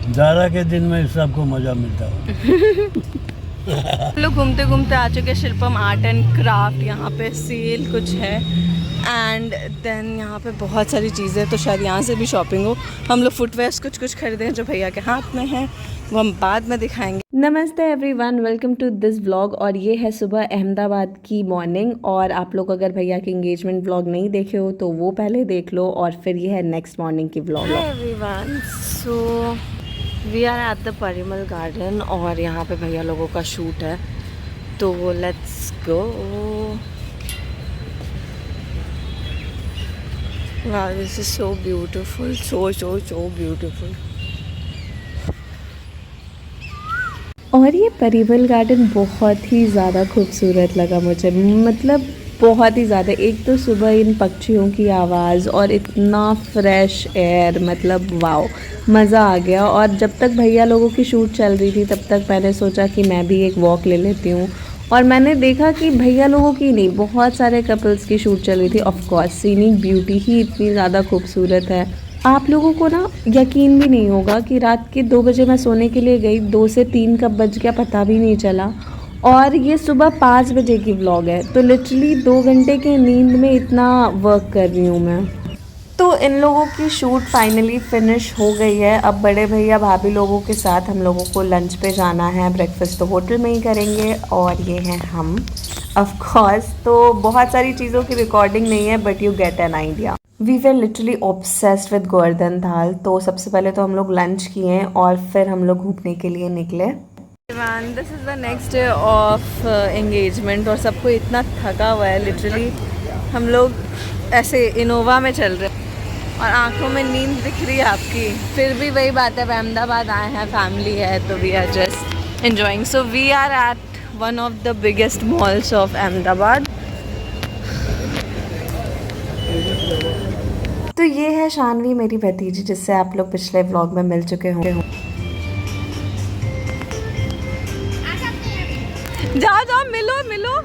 जाड़ा के दिन में सबको मज़ा मिलता है। लोग घूमते घूमते आ चुके शिल्पम आर्ट एंड क्राफ्ट। यहाँ पे सेल कुछ है एंड देन यहाँ पे बहुत सारी चीज़ें, तो शायद यहाँ से भी शॉपिंग हो। हम लोग फुटवेयर्स कुछ कुछ खरीदे जो भैया के हाथ में हैं, वो हम बाद में दिखाएंगे। नमस्ते everyone, welcome to this vlog. और ये है सुबह अहमदाबाद की मॉर्निंग। और आप लोग अगर भैया के इंगेजमेंट व्लॉग नहीं देखे हो तो वो पहले देख लो, और फिर ये है नेक्स्ट मॉर्निंग की vlog. Hi everyone, so we are at the Parimal garden और यहाँ पे भैया लोगों का शूट है, तो लेट्स गो। वाह, this is so beautiful, so beautiful. और ये परिमल गार्डन बहुत ही ज़्यादा खूबसूरत लगा मुझे, मतलब बहुत ही ज़्यादा। एक तो सुबह इन पक्षियों की आवाज़ और इतना फ्रेश एयर, मतलब वाओ, मज़ा आ गया। और जब तक भैया लोगों की शूट चल रही थी तब तक मैंने सोचा कि मैं भी एक वॉक ले लेती हूँ, और मैंने देखा कि भैया लोगों की नहीं, बहुत सारे कपल्स की शूट चल रही थी। ऑफ कोर्स सीनिक ब्यूटी ही इतनी ज़्यादा खूबसूरत है, आप लोगों को ना यकीन भी नहीं होगा कि रात के 2 बजे मैं सोने के लिए गई, 2 से 3 कब बज गया पता भी नहीं चला। और ये सुबह 5 बजे की व्लॉग है, तो लिटरली 2 घंटे की नींद में इतना वर्क कर रही हूँ मैं। तो इन लोगों की शूट फाइनली फिनिश हो गई है। अब बड़े भैया भाभी लोगों के साथ हम लोगों को लंच पे जाना है। ब्रेकफास्ट तो होटल में ही करेंगे, और ये हैं हम ऑफ कोर्स। तो बहुत सारी चीज़ों की रिकॉर्डिंग नहीं है, but you get an idea. We were literally obsessed with Govardhan Thal. तो सबसे पहले तो हम लोग लंच किए और फिर हम लोग घूमने के लिए निकले। This is the next day of engagement, और सबको इतना थका हुआ है, लिटरली हम लोग ऐसे इनोवा में चल रहे हैं और आंखों में नींद दिख रही है आपकी। फिर भी वही बात है, अहमदाबाद आए हैं, फैमिली है, तो we are just enjoying. So we are at one of the biggest malls of Ahmedabad. तो ये है शानवी, मेरी भतीजी, जिससे आप लोग पिछले व्लॉग में मिल चुके होंगे। जाओ जाओ, मिलो मिलो।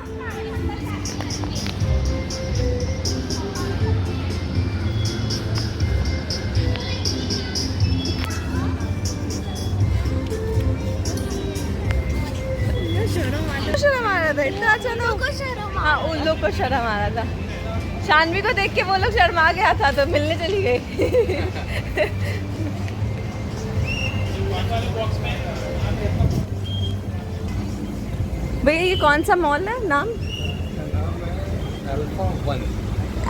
शर्म आ रहा था इतना अच्छा ना। हाँ, उन लोग को शर्म आ रहा था। शानवी को देख के वो लोग शर्मा गया था, तो मिलने चली गई। भैया ये कौन सा मॉल है, नाम?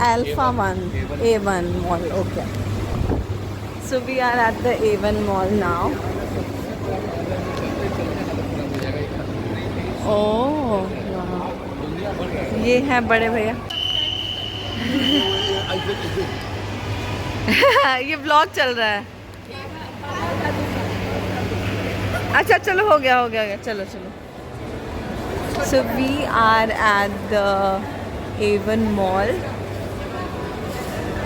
Alpha one A1 mall, okay. So we are at the A1 mall now. Oh, ये है बड़े भैया। ये ब्लॉग चल रहा है। अच्छा चलो, हो गया, चलो चलो। So we are at the A1 mall.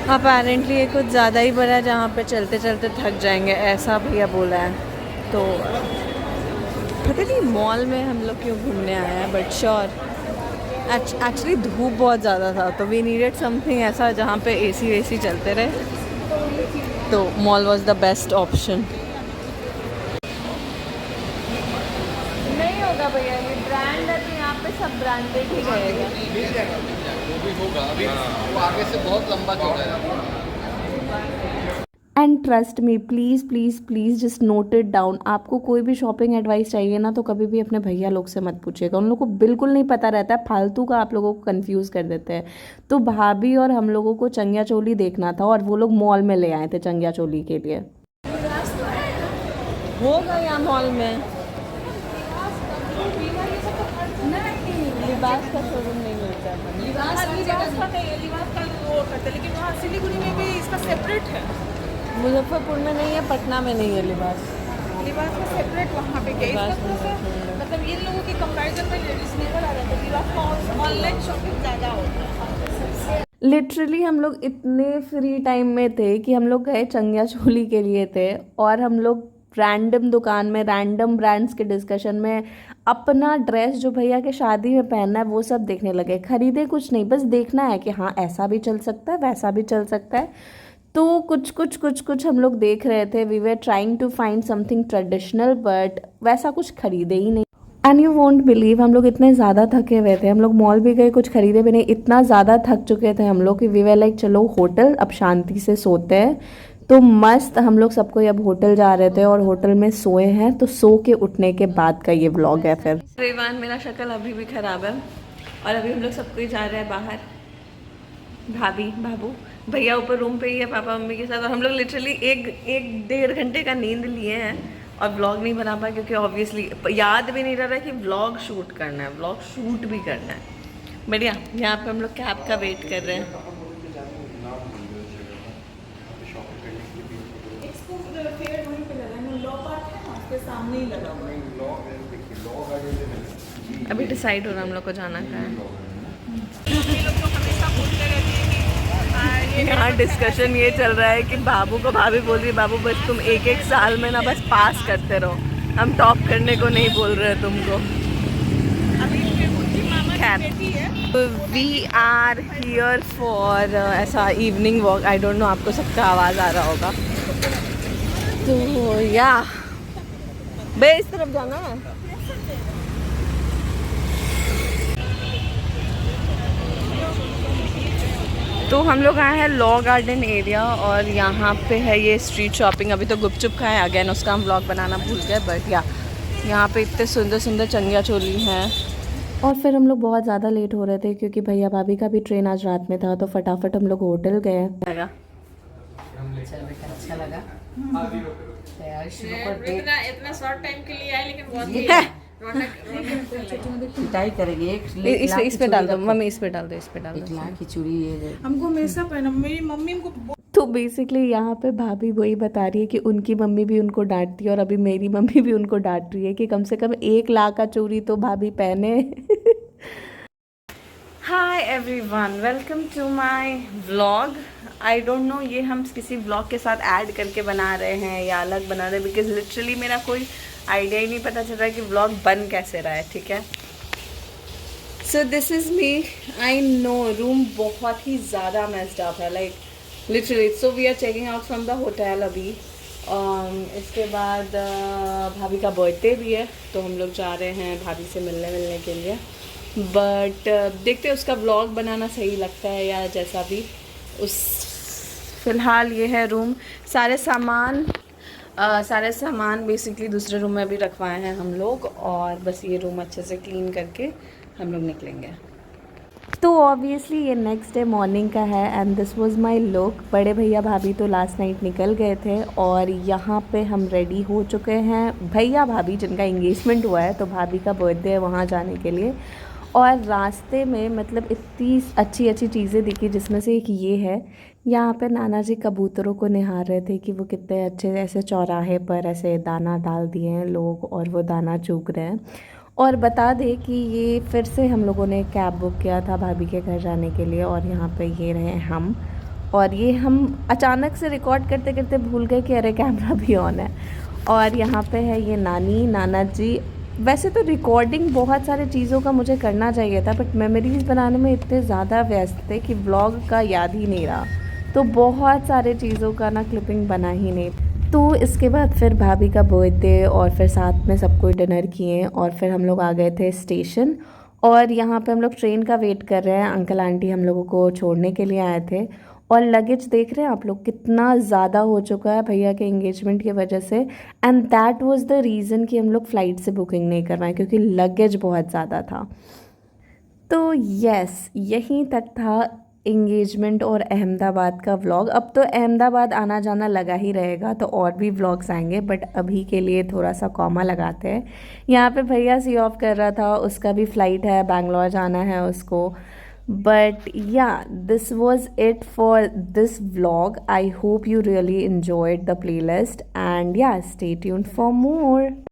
Apparently ये कुछ ज़्यादा ही बड़ा है, जहाँ पे चलते चलते थक जाएंगे, ऐसा भैया बोला है। तो पता नहीं मॉल में हम लोग क्यों घूमने आए हैं, बट श्योर। एक्चुअली धूप बहुत ज़्यादा था, तो वी नीडेड समथिंग ऐसा जहाँ पे AC वेसी चलते रहे, तो mall was the best option. नहीं होगा भैया, ये ब्रांड है तो यहाँ पे सब ब्रांडेड ही रहेगा। वो भी होगा, अभी वो आगे से बहुत लंबा चौड़ा है। And trust me, please please please just note it down. आपको कोई भी शॉपिंग एडवाइस चाहिए ना, तो कभी भी अपने भैया लोग से मत पूछिएगा, उन लोगों को बिल्कुल नहीं पता रहता है, फालतू का आप लोगों को कंफ्यूज कर देते हैं। तो भाभी और हम लोगों को चंगिया चोली देखना था, और वो लोग मॉल में ले आए थे चंगिया चोली के लिए। होगा यहाँ मॉल में लिबास का शोरूम नहीं मिलता है। लिबास का नहीं है, लिबास का वो करते, लेकिन वहाँ सिलीगुड़ी में भी इसका सेपरेट है। मुजफ्फरपुर में नहीं है, पटना में नहीं है लिबास लिबास का सेपरेट वहाँ पे क्या मतलब इन लोगों के कंपैरिजन में रीजनेबल आ रहा है। लिबास का ऑनलाइन शॉपिंग ज़्यादा होता है। लिटरली हम लोग इतने फ्री टाइम में थे कि हम लोग गए चंगिया चोली के लिए थे, और हम लोग रैंडम दुकान में रैंडम ब्रांड्स के डिस्कशन में अपना ड्रेस जो भैया के शादी में पहनना है वो सब देखने लगे। खरीदे कुछ नहीं, बस देखना है कि हाँ ऐसा भी चल सकता है, वैसा भी चल सकता है। तो कुछ हम लोग देख रहे थे, we were trying to find something traditional but वैसा कुछ खरीदे ही नहीं। एंड यू वोंट बिलीव, हम लोग इतने ज़्यादा थके हुए थे, हम लोग मॉल भी गए, कुछ खरीदे भी नहीं, इतना ज़्यादा थक चुके थे हम लोग कि वी वर लाइक चलो होटल, अब शांति से सोते हैं। तो मस्त हम लोग सबको अब होटल जा रहे थे और होटल में सोए हैं, तो सो के उठने के बाद का ये व्लॉग है। फिर रेवान, मेरा शक्ल अभी भी ख़राब है और अभी हम लोग सबको ही जा रहे हैं बाहर, भाभी बाबू भैया ऊपर रूम पे ही है पापा मम्मी के साथ, और हम लोग लिटरली एक 1.5 घंटे का नींद लिए हैं और व्लॉग नहीं बना पाए क्योंकि ऑब्वियसली याद भी नहीं रह रहा कि व्लॉग शूट करना है, व्लॉग शूट भी करना है। बढ़िया, यहाँ पे हम लोग कैब का वेट कर रहे हैं। सामने ही लगा हुआ है। अभी डिसाइड हो रहा है हम लोग को जाना कहाँ है। यहाँ डिस्कशन ये चल रहा है कि बाबू को भाभी बोल रही है, बाबू बस तुम एक साल में ना बस पास करते रहो, हम टॉप करने को नहीं बोल रहे तुमको। वी आर हियर फॉर ऐसा evening walk, I don't no आपको सबका आवाज़ आ रहा होगा। तो या बे इस तरफ जाना है। तो हम लोग आए हैं लॉ गार्डन एरिया और यहाँ पे है ये स्ट्रीट शॉपिंग। अभी तो गुपचुप खाए अगेन, उसका हम व्लॉग बनाना भूल गए, बट या यहाँ पे इतने सुंदर सुंदर चंगिया चोली हैं। और फिर हम लोग बहुत ज़्यादा लेट हो रहे थे क्योंकि भैया भाभी का भी ट्रेन आज रात में था, तो फटाफट हम लोग होटल गए। अच्छा लगा। इतना शॉर्ट टाइम के लिए आए, लेकिन बहुत पिटाई करेंगे। इस पे डाल दो मम्मी, इस पे डाल दो, इस पे डाल दो। 1 लाख की चूड़ी ये हमको हमेशा पहना, मेरी मम्मी हमको। तो बेसिकली यहाँ पे भाभी वही बता रही है कि उनकी मम्मी भी उनको डांटती है और अभी मेरी मम्मी भी उनको डांट रही है कि कम से कम 1 लाख का चूड़ी तो भाभी पहने। Hi everyone, welcome to my vlog. I don't know ये हम किसी व्लॉग के साथ ऐड करके बना रहे हैं या अलग बना रहे हैं, बिकॉज लिटरली मेरा कोई आइडिया ही नहीं पता चल रहा है कि व्लॉग बन कैसे रहा है। ठीक है, so this is me. I know room बहुत ही ज़्यादा मेस्ड अप है, like literally. So we are checking out from the hotel अभी। इसके बाद भाभी का बर्थडे भी है, तो हम लोग जा रहे हैं भाभी से मिलने के लिए। बट देखते हैं उसका व्लॉग बनाना सही लगता है या जैसा भी। उस फ़िलहाल ये है रूम। सारे सामान बेसिकली दूसरे रूम में भी रखवाए हैं हम लोग, और बस ये रूम अच्छे से क्लीन करके हम लोग निकलेंगे। तो ऑब्वियसली ये नेक्स्ट डे मॉर्निंग का है and this was my look. बड़े भैया भाभी तो लास्ट नाइट निकल गए थे और यहाँ पे हम रेडी हो चुके हैं। भैया भाभी जिनका एंगेजमेंट हुआ है, तो भाभी का बर्थडे है वहाँ जाने के लिए। और रास्ते में मतलब इतनी अच्छी अच्छी चीज़ें दिखी, जिसमें से एक ये है, यहाँ पे नाना जी कबूतरों को निहार रहे थे कि वो कितने अच्छे ऐसे चौराहे पर ऐसे दाना डाल दिए हैं लोग और वो दाना चूग रहे हैं। और बता दें कि ये फिर से हम लोगों ने कैब बुक किया था भाभी के घर जाने के लिए, और यहाँ पे ये रहे हम। और ये हम अचानक से रिकॉर्ड करते करते भूल गए कि अरे कैमरा भी ऑन है। और यहाँ पे है ये नानी नाना जी। वैसे तो रिकॉर्डिंग बहुत सारे चीज़ों का मुझे करना चाहिए था, बट मेमोरीज बनाने में इतने ज़्यादा व्यस्त थे कि व्लॉग का याद ही नहीं रहा, तो बहुत सारे चीज़ों का ना क्लिपिंग बना ही नहीं। तो इसके बाद फिर भाभी का बर्थडे और फिर साथ में सबको डिनर किए और फिर हम लोग आ गए थे स्टेशन। और यहाँ पे हम लोग ट्रेन का वेट कर रहे हैं। अंकल आंटी हम लोगों को छोड़ने के लिए आए थे। और लगेज देख रहे हैं आप लोग कितना ज़्यादा हो चुका है भैया के एंगेजमेंट की वजह से। And that was the reason कि हम लोग फ़्लाइट से बुकिंग नहीं करवाएं, क्योंकि लगेज बहुत ज़्यादा था। तो यस, यहीं तक था एंगेजमेंट और अहमदाबाद का व्लॉग। अब तो अहमदाबाद आना जाना लगा ही रहेगा, तो और भी व्लॉग्स आएंगे, बट अभी के लिए थोड़ा सा कॉमा लगाते हैं। यहाँ पे भैया सी ऑफ कर रहा था, उसका भी फ़्लाइट है, बैंगलोर जाना है उसको। But yeah, this was it for this vlog. I hope you really enjoyed the playlist, and yeah, stay tuned for more.